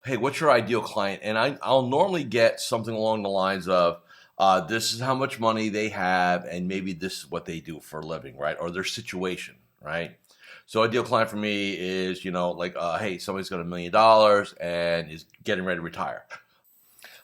Hey, what's your ideal client? And I'll normally get something along the lines of, this is how much money they have, and maybe this is what they do for a living, right? Or their situation, right? So ideal client for me is, hey, somebody's got $1 million and is getting ready to retire.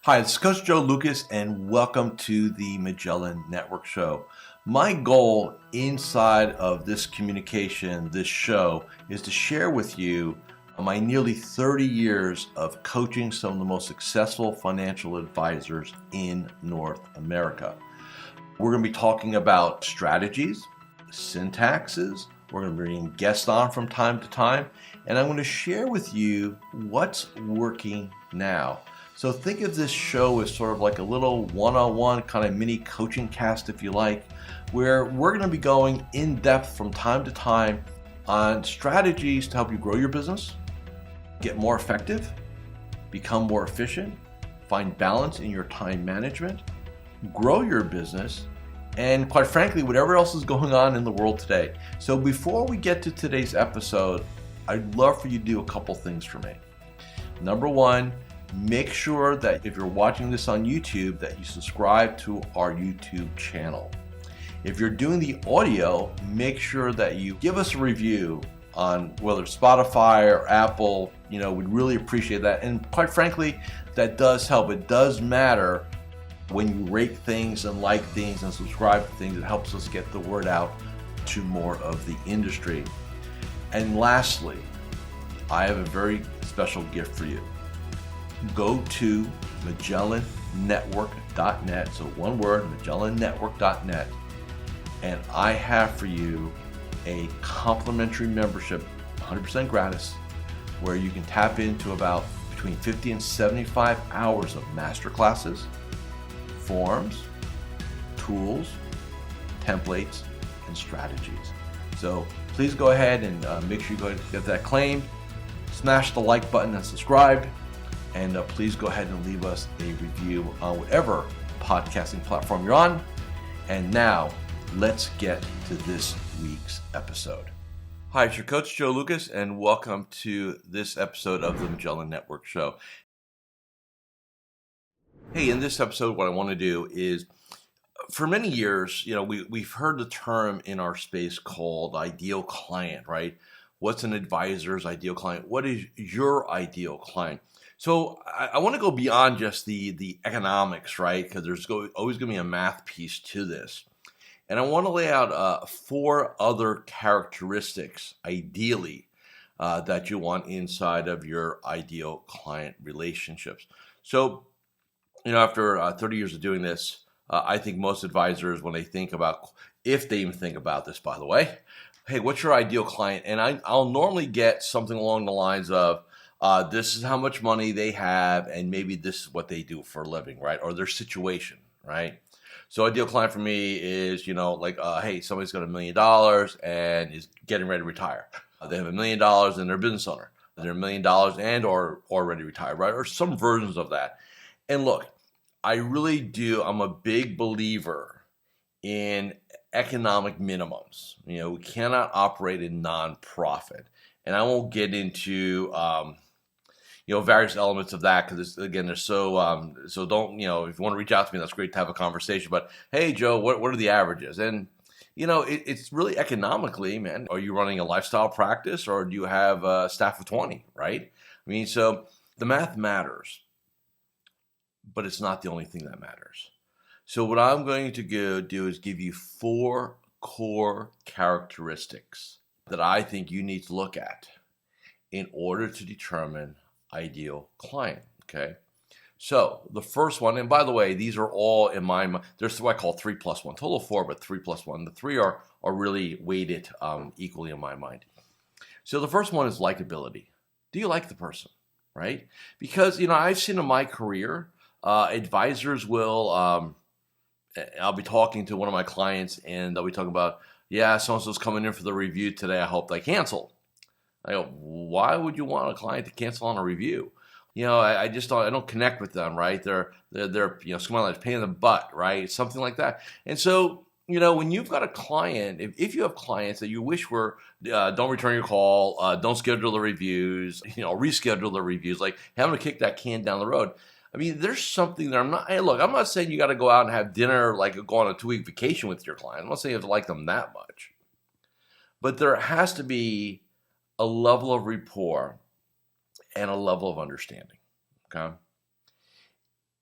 Hi, this is Coach Joe Lucas, and welcome to the Magellan Network Show. My goal inside of this communication, this show, is to share with you my nearly 30 years of coaching some of the most successful financial advisors in North America. We're going to be talking about strategies, syntaxes. We're going to be bringing guests on from time to time, and I'm going to share with you what's working now. So think of this show as sort of like a little one-on-one kind of mini coaching cast, if you like, where we're going to be going in depth from time to time on strategies to help you grow your business, get more effective, become more efficient, find balance in your time management, grow your business, and quite frankly, whatever else is going on in the world today. So before we get to today's episode, I'd love for you to do a couple things for me. Number one, make sure that if you're watching this on YouTube, that you subscribe to our YouTube channel. If you're doing the audio, make sure that you give us a review on whether it's Spotify or Apple. We'd really appreciate that. And quite frankly, that does help. It does matter when you rate things and like things and subscribe to things. It helps us get the word out to more of the industry. And lastly, I have a very special gift for you. Go to MagellanNetwork.net, so one word, MagellanNetwork.net, and I have for you a complimentary membership, 100% gratis, where you can tap into about between 50 and 75 hours of masterclasses, forms, tools, templates, and strategies. So please go ahead and make sure you go ahead and get that claimed. Smash the like button and subscribe. And please go ahead and leave us a review on whatever podcasting platform you're on. And now, let's get to this week's episode. Hi, it's your coach, Joe Lucas, and welcome to this episode of the Magellan Network Show. Hey, in this episode, what I want to do is, for many years, we've heard the term in our space called ideal client, right? What's an advisor's ideal client? What is your ideal client? So I want to go beyond just the economics, right? Because there's always going to be a math piece to this. And I want to lay out 4 other characteristics, ideally, that you want inside of your ideal client relationships. So, after 30 years of doing this, I think most advisors, when they think about, if they even think about this, by the way, hey, what's your ideal client? And I'll normally get something along the lines of, this is how much money they have, and maybe this is what they do for a living, right? Or their situation, right? So ideal client for me is, hey, somebody's got $1 million and is getting ready to retire. They have $1 million and they're a business owner. They're $1 million and or already retired, right? Or some versions of that. And look, I really do. I'm a big believer in economic minimums. We cannot operate in nonprofit. And I won't get into various elements of that, because again, they're so don't, if you want to reach out to me, that's great to have a conversation. But hey, Joe, what are the averages? And it's really economically, man. Are you running a lifestyle practice, or do you have a staff of 20, right? So the math matters, but it's not the only thing that matters. So what I'm going to do is give you 4 core characteristics that I think you need to look at in order to determine ideal client. Okay. So the first one, and by the way, these are all in my mind. There's what I call 3 plus 1, total of 4, but 3 plus 1. The 3 are really weighted equally in my mind. So the first one is likability. Do you like the person, right? Because I've seen in my career, advisors will. I'll be talking to one of my clients, and they'll be talking about, yeah, so-and-so's coming in for the review today. I hope they cancel. I go, why would you want a client to cancel on a review? I just don't connect with them, right? They're smelling like pain in the butt, right? Something like that. And so when you've got a client, if you have clients that you wish were, don't return your call, don't schedule the reviews, reschedule the reviews, like having to kick that can down the road. I mean, there's something that I'm not saying you got to go out and have dinner, like go on a 2-week vacation with your client. I'm not saying you have to like them that much. But there has to be a level of rapport and a level of understanding, okay?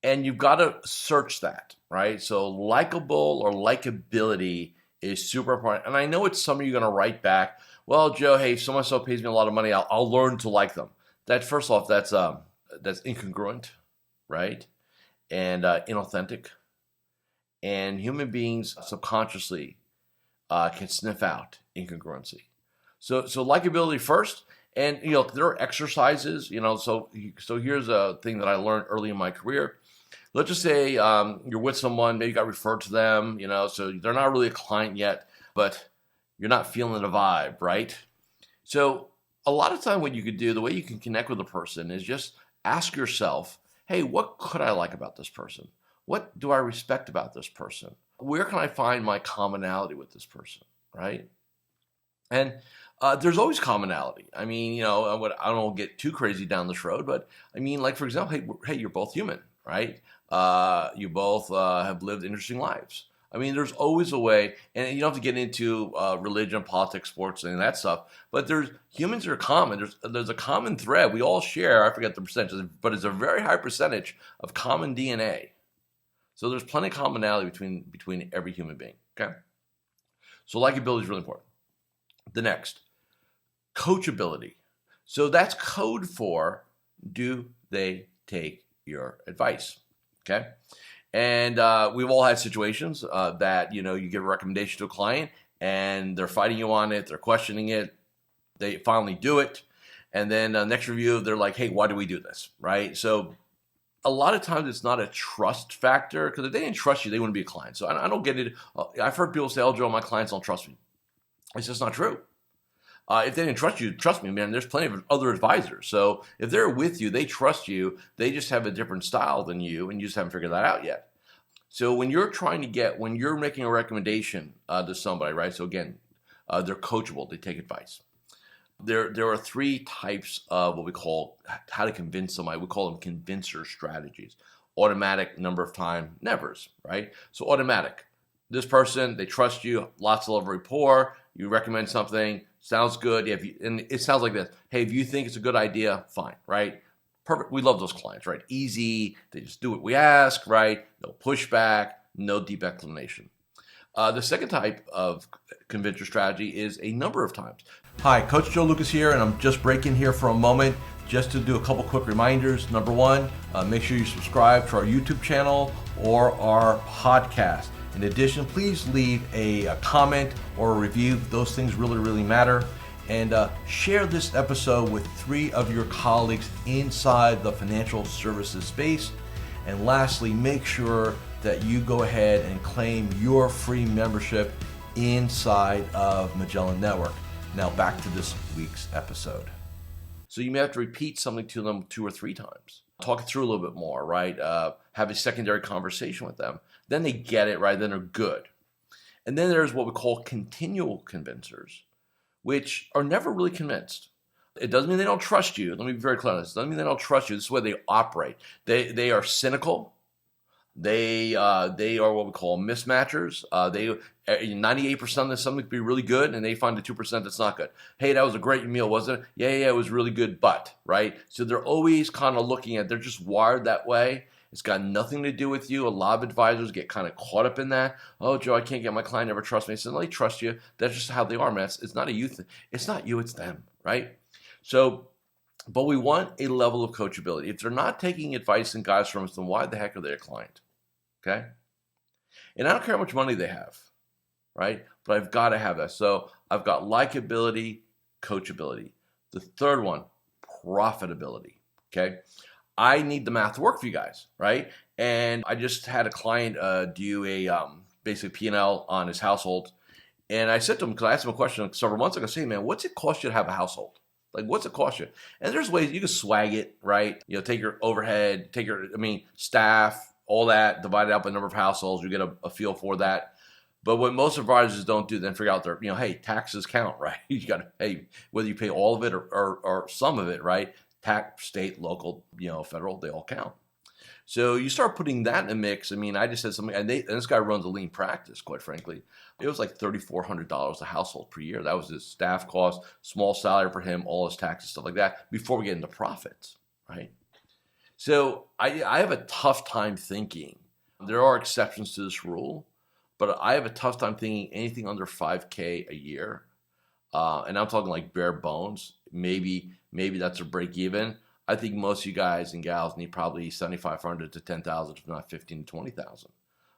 And you've got to search that, right? So likable or likability is super important. And I know it's some of you going to write back, well, Joe, hey, if so-and-so pays me a lot of money, I'll learn to like them. First off, that's incongruent, right? And inauthentic. And human beings subconsciously can sniff out incongruency. So likability first. And, there are exercises, so here's a thing that I learned early in my career. Let's just say you're with someone, maybe you got referred to them, so they're not really a client yet, but you're not feeling the vibe, right? So a lot of time what you could do, the way you can connect with a person is just ask yourself, hey, what could I like about this person? What do I respect about this person? Where can I find my commonality with this person, right? And there's always commonality. I mean, I don't get too crazy down this road, but I mean, like, for example, hey, you're both human, right? You both have lived interesting lives. I mean, there's always a way, and you don't have to get into religion, politics, sports, and that stuff, but humans are common. There's a common thread. We all share, I forget the percentage, but it's a very high percentage of common DNA. So there's plenty of commonality between every human being, okay? So likability is really important. The next, coachability. So that's code for, do they take your advice? Okay. And we've all had situations that, you give a recommendation to a client and they're fighting you on it. They're questioning it. They finally do it. And then next review, they're like, hey, why do we do this? Right. So a lot of times it's not a trust factor, because if they didn't trust you, they wouldn't be a client. So I don't get it. I've heard people say, oh, Joe, my clients don't trust me. It's just not true. If they didn't trust you, trust me, man, there's plenty of other advisors. So if they're with you, they trust you, they just have a different style than you, and you just haven't figured that out yet. So when you're making a recommendation to somebody, right? So again, they're coachable, they take advice. There are 3 types of what we call how to convince somebody. We call them convincer strategies. Automatic, number of time, nevers, right? So automatic. This person, they trust you, lots of rapport, you recommend something, sounds good. And it sounds like this. Hey, if you think it's a good idea, fine, right? Perfect. We love those clients, right? Easy. They just do what we ask, right? No pushback, no deep explanation. The second type of convincer strategy is a number of times. Hi, Coach Joe Lukacs here, and I'm just breaking here for a moment just to do a couple quick reminders. Number one, make sure you subscribe to our YouTube channel or our podcast. In addition, please leave a comment or a review. Those things really, really matter. And share this episode with 3 of your colleagues inside the financial services space. And lastly, make sure that you go ahead and claim your free membership inside of Magellan Network. Now back to this week's episode. So you may have to repeat something to them 2 or 3 times. Talk it through a little bit more, right? Have a secondary conversation with them. Then they get it, right? Then they're good. And then there's what we call continual convincers, which are never really convinced. It doesn't mean they don't trust you. Let me be very clear on this. It doesn't mean they don't trust you. This is the way they operate. They are cynical. They are what we call mismatchers. 98% of something could be really good, and they find the 2% that's not good. Hey, that was a great meal, wasn't it? Yeah, it was really good, but, right? So they're always kind of looking at, they're just wired that way. It's got nothing to do with you. A lot of advisors get kind of caught up in that. Oh, Joe, I can't get my client never trust me. I said, no, they trust you. That's just how they are, man. It's not a you thing. It's not you, it's them, right? So, but we want a level of coachability. If they're not taking advice and guidance from us, then why the heck are they a client? Okay? And I don't care how much money they have, right? But I've got to have that. So I've got likability, coachability. The third one, profitability, okay? I need the math to work for you guys, right? And I just had a client do a basic P&L on his household. And I said to him, because I asked him a question several months ago, say, man, what's it cost you to have a household? Like, what's it cost you? And there's ways you can swag it, right? Take your overhead, staff, all that, divide it up by number of households, you get a feel for that. But what most advisors don't do, then figure out their, hey, taxes count, right? You got to pay, whether you pay all of it or some of it, right? Tax, state, local, federal, they all count. So you start putting that in the mix. I mean, I just said something, and this guy runs a lean practice, quite frankly. It was like $3,400 a household per year. That was his staff cost, small salary for him, all his taxes, stuff like that, before we get into profits, right? So I have a tough time thinking. There are exceptions to this rule, but I have a tough time thinking anything under $5K a year. And I'm talking like bare bones. Maybe that's a break even. I think most of you guys and gals need probably $7,500 to $10,000, if not $15,000 to $20,000.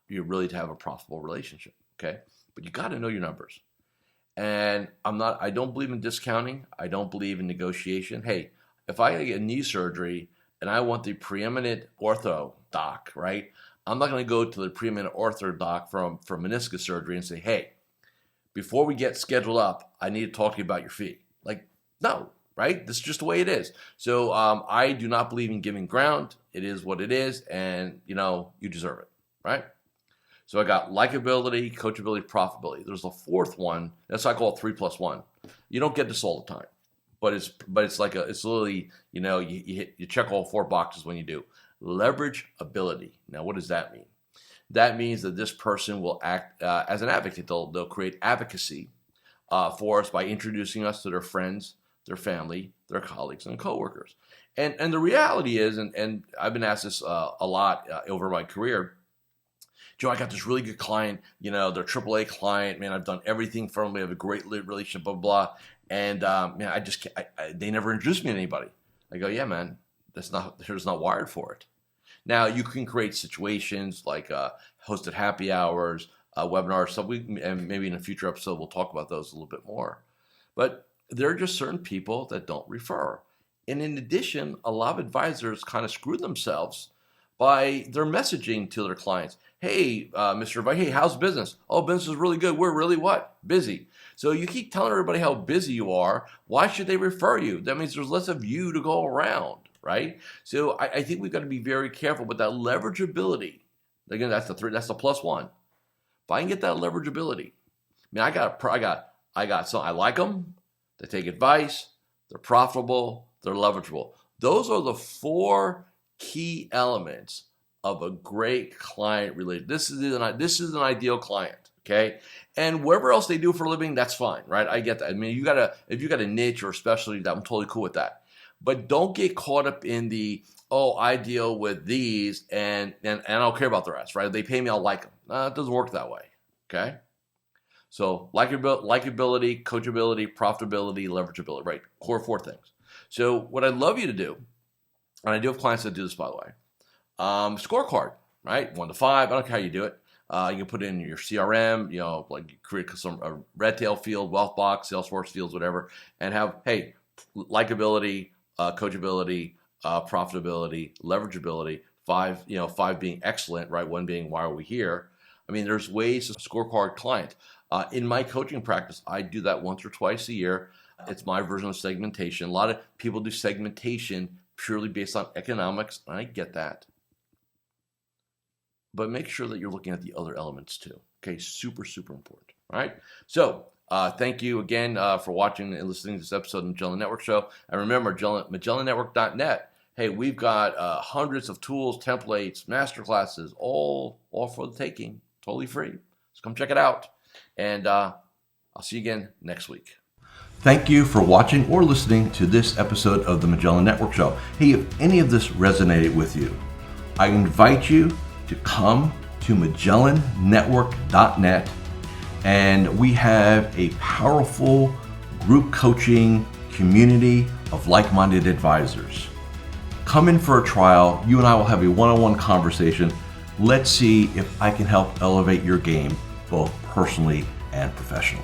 You really to have a profitable relationship, okay? But you got to know your numbers. And I don't believe in discounting. I don't believe in negotiation. Hey, if I get knee surgery and I want the preeminent ortho doc, right? I'm not going to go to the preeminent ortho doc for meniscus surgery and say, hey, before we get scheduled up, I need to talk to you about your fee. Like, no, right? This is just the way it is. So I do not believe in giving ground. It is what it is, and you deserve it, right? So I got likability, coachability, profitability. There's a fourth one. That's what I call 3+1. You don't get this all the time, but it's literally, you check all 4 boxes when you do. Leverage ability. Now, what does that mean? That means that this person will act as an advocate. They'll create advocacy for us by introducing us to their friends, their family, their colleagues, and coworkers. And the reality is, and I've been asked this a lot over my career, Joe, I got this really good client, they're AAA client, man, I've done everything for them, we have a great relationship, blah, blah, and man, I just can't, they never introduced me to anybody. I go, yeah, man, they're just not wired for it. Now, you can create situations like hosted happy hours, webinars, stuff. And maybe in a future episode, we'll talk about those a little bit more. But there are just certain people that don't refer. And in addition, a lot of advisors kind of screw themselves by their messaging to their clients. Hey, Mr. Advisor, hey, how's business? Oh, business is really good. We're really what? Busy. So you keep telling everybody how busy you are. Why should they refer you? That means there's less of you to go around, right? So I think we've got to be very careful with that leverageability. Again, that's the +1. If I can get that leverageability, I got some. I like them. They take advice. They're profitable. They're leverageable. Those are the 4 key elements of a great client relationship. This is an ideal client, okay? And whatever else they do for a living, that's fine, right? I get that. I mean, if you got a niche or a specialty, I'm totally cool with that. But don't get caught up in the, I deal with these and I don't care about the rest, right? If they pay me, I'll like them. It doesn't work that way, okay? So likability, coachability, profitability, leverageability, right? Core 4 things. So what I'd love you to do, and I do have clients that do this, by the way, scorecard, right? 1 to 5. I don't care how you do it. You can put it in your CRM, like you create some Redtail field, Wealth Box, Salesforce fields, whatever, and have, hey, likability, coachability, profitability, leverageability, 5 being excellent, right? 1 being why are we here? I mean, there's ways to scorecard client. In my coaching practice, I do that once or twice a year. It's my version of segmentation. A lot of people do segmentation purely based on economics, and I get that. But make sure that you're looking at the other elements too. Okay, super, super important. All right. So thank you again for watching and listening to this episode of the Magellan Network Show. And remember, MagellanNetwork.net. Hey, we've got hundreds of tools, templates, masterclasses, all for the taking, totally free. So come check it out. And I'll see you again next week. Thank you for watching or listening to this episode of the Magellan Network Show. Hey, if any of this resonated with you, I invite you to come to MagellanNetwork.net, and we have a powerful group coaching community of like-minded advisors. Come in for a trial. You and I will have a one-on-one conversation. Let's see if I can help elevate your game, both personally and professionally.